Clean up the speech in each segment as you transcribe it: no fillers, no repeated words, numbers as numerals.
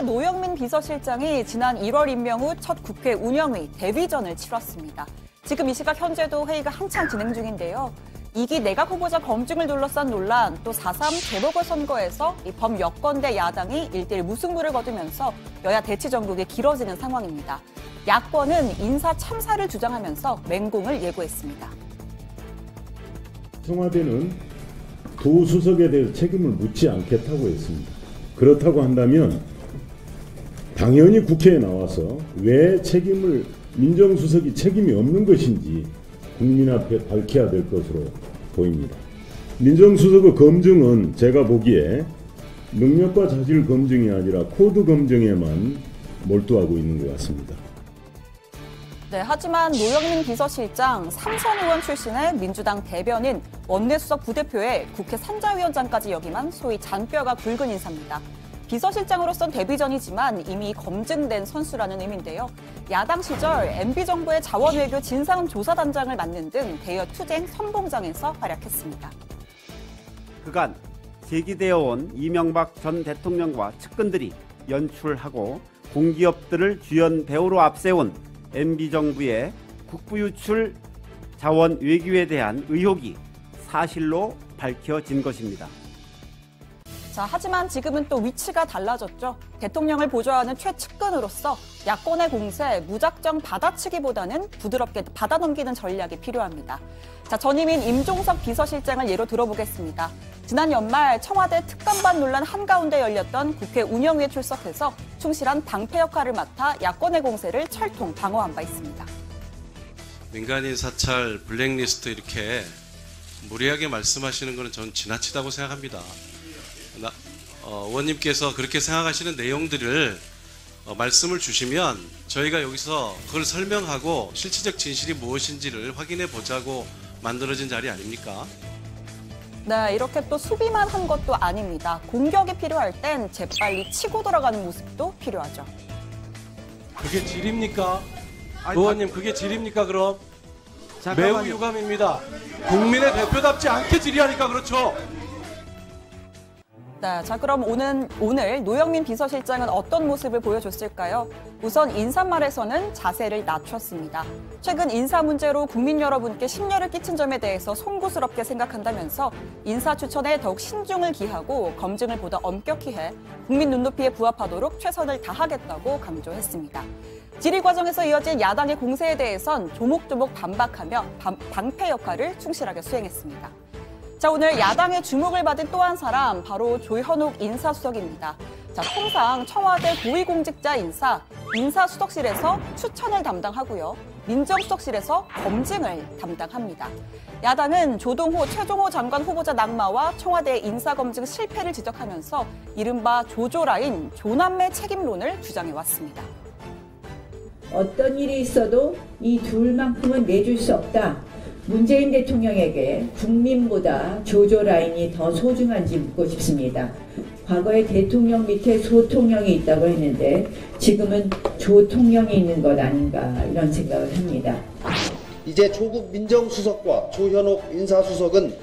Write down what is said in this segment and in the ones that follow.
노영민 비서실장이 지난 1월 임명 후 첫 국회 운영위 대비전을 치렀습니다. 지금 이 시각 현재도 회의가 한창 진행 중인데요. 2기 내각 후보자 검증을 둘러싼 논란, 또 4.3 재보궐선거에서 이 범여권대 야당이 1대1 무승부를 거두면서 여야 대치 전국이 길어지는 상황입니다. 야권은 인사 참사를 주장하면서 맹공을 예고했습니다. 청와대는 도 수석에 대해서 책임을 묻지 않겠다고 했습니다. 그렇다고 한다면 당연히 국회에 나와서 왜 민정수석이 책임이 없는 것인지 국민 앞에 밝혀야 될 것으로 보입니다. 민정수석의 검증은 제가 보기에 능력과 자질 검증이 아니라 코드 검증에만 몰두하고 있는 것 같습니다. 네, 하지만 노영민 비서실장 3선 의원 출신의 민주당 대변인, 원내수석 부대표에 국회 산자위원장까지 역임한 소위 잔뼈가 굵은 인사입니다. 비서실장으로선 데뷔전이지만 이미 검증된 선수라는 의미인데요. 야당 시절 MB정부의 자원외교 진상조사단장을 맡는 등 대여 투쟁 선봉장에서 활약했습니다. 그간 제기되어 온 이명박 전 대통령과 측근들이 연출하고 공기업들을 주연 배우로 앞세운 MB정부의 국부유출 자원 외교에 대한 의혹이 사실로 밝혀진 것입니다. 자, 하지만 지금은 또 위치가 달라졌죠. 대통령을 보좌하는 최측근으로서 야권의 공세 무작정 받아치기보다는 부드럽게 받아넘기는 전략이 필요합니다. 자, 전임인 임종석 비서실장을 예로 들어보겠습니다. 지난 연말 청와대 특감반 논란 한가운데 열렸던 국회 운영위에 출석해서 충실한 방패 역할을 맡아 야권의 공세를 철통 방어한 바 있습니다. 민간인 사찰, 블랙리스트 이렇게 무리하게 말씀하시는 것은 저는 지나치다고 생각합니다. 의원님께서 그렇게 생각하시는 내용들을 말씀을 주시면 저희가 여기서 그걸 설명하고 실체적 진실이 무엇인지를 확인해 보자고 만들어진 자리 아닙니까? 네, 이렇게 또 수비만 한 것도 아닙니다. 공격이 필요할 땐 재빨리 치고 들어가는 모습도 필요하죠. 그게 질입니까? 의원님, 그게 질입니까 그럼? 잠깐만요. 매우 유감입니다. 국민의 대표답지 않게 질의하니까 그렇죠. 네, 자 그럼 오늘 노영민 비서실장은 어떤 모습을 보여줬을까요? 우선 인사말에서는 자세를 낮췄습니다. 최근 인사 문제로 국민 여러분께 심려를 끼친 점에 대해서 송구스럽게 생각한다면서 인사 추천에 더욱 신중을 기하고 검증을 보다 엄격히 해 국민 눈높이에 부합하도록 최선을 다하겠다고 강조했습니다. 질의 과정에서 이어진 야당의 공세에 대해선 조목조목 반박하며 방패 역할을 충실하게 수행했습니다. 자, 오늘 야당의 주목을 받은 또 한 사람, 바로 조현옥 인사수석입니다. 자, 통상 청와대 고위공직자 인사수석실에서 추천을 담당하고요. 민정수석실에서 검증을 담당합니다. 야당은 조동호, 최종호 장관 후보자 낙마와 청와대 인사검증 실패를 지적하면서 이른바 조조라인 조남매 책임론을 주장해왔습니다. 어떤 일이 있어도 이 둘만큼은 내줄 수 없다. 문재인 대통령에게 국민보다 조조라인이 더 소중한지 묻고 싶습니다. 과거에 대통령 밑에 소통령이 있다고 했는데 지금은 조통령이 있는 것 아닌가 이런 생각을 합니다. 이제 조국 민정수석과 조현옥 인사수석은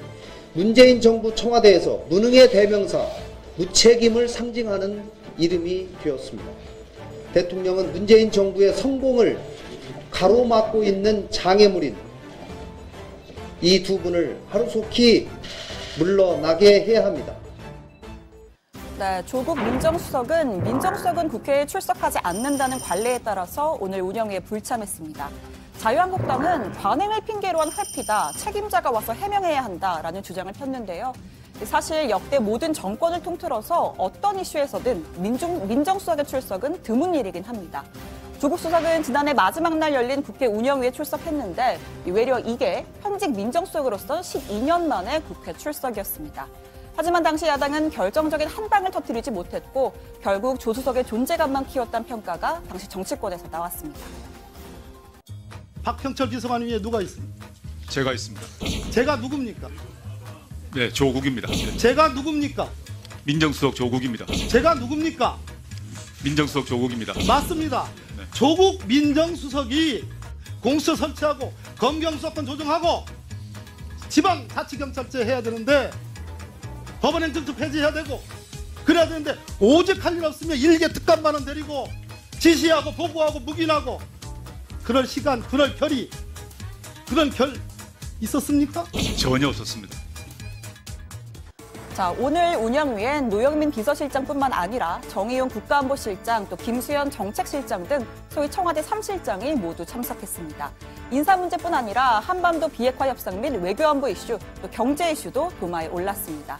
문재인 정부 청와대에서 무능의 대명사, 무책임을 상징하는 이름이 되었습니다. 대통령은 문재인 정부의 성공을 가로막고 있는 장애물인 이 두 분을 하루속히 물러나게 해야 합니다. 네, 조국 민정수석은 국회에 출석하지 않는다는 관례에 따라서 오늘 운영위에 불참했습니다. 자유한국당은 관행을 핑계로 한 회피다, 책임자가 와서 해명해야 한다라는 주장을 폈는데요. 사실 역대 모든 정권을 통틀어서 어떤 이슈에서든 민정수석의 출석은 드문 일이긴 합니다. 조국 수석은 지난해 마지막 날 열린 국회 운영위에 출석했는데 외려 이게 현직 민정수석으로서 12년 만에 국회 출석이었습니다. 하지만 당시 야당은 결정적인 한 방을 터뜨리지 못했고 결국 조 수석의 존재감만 키웠다는 평가가 당시 정치권에서 나왔습니다. 박형철 비서관 위에 누가 있습니까? 제가 있습니다. 제가 누굽니까? 네, 조국입니다. 네. 제가 누굽니까? 민정수석 조국입니다. 제가 누굽니까? 민정수석 조국입니다. 맞습니다. 네. 조국 민정수석이 공수처 설치하고 검경수사권 조정하고 지방자치경찰제 해야 되는데 법원행정처 폐지해야 되고 그래야 되는데 오직 할 일 없으면 일개 특감만은 내리고 지시하고 보고하고 묵인하고 그럴 시간, 그럴 결의, 그런 결 있었습니까? 전혀 없었습니다. 자, 오늘 운영위엔 노영민 비서실장뿐만 아니라 정의용 국가안보실장, 또 김수현 정책실장 등 소위 청와대 3실장이 모두 참석했습니다. 인사 문제뿐 아니라 한반도 비핵화 협상 및 외교안보 이슈, 또 경제 이슈도 도마에 올랐습니다.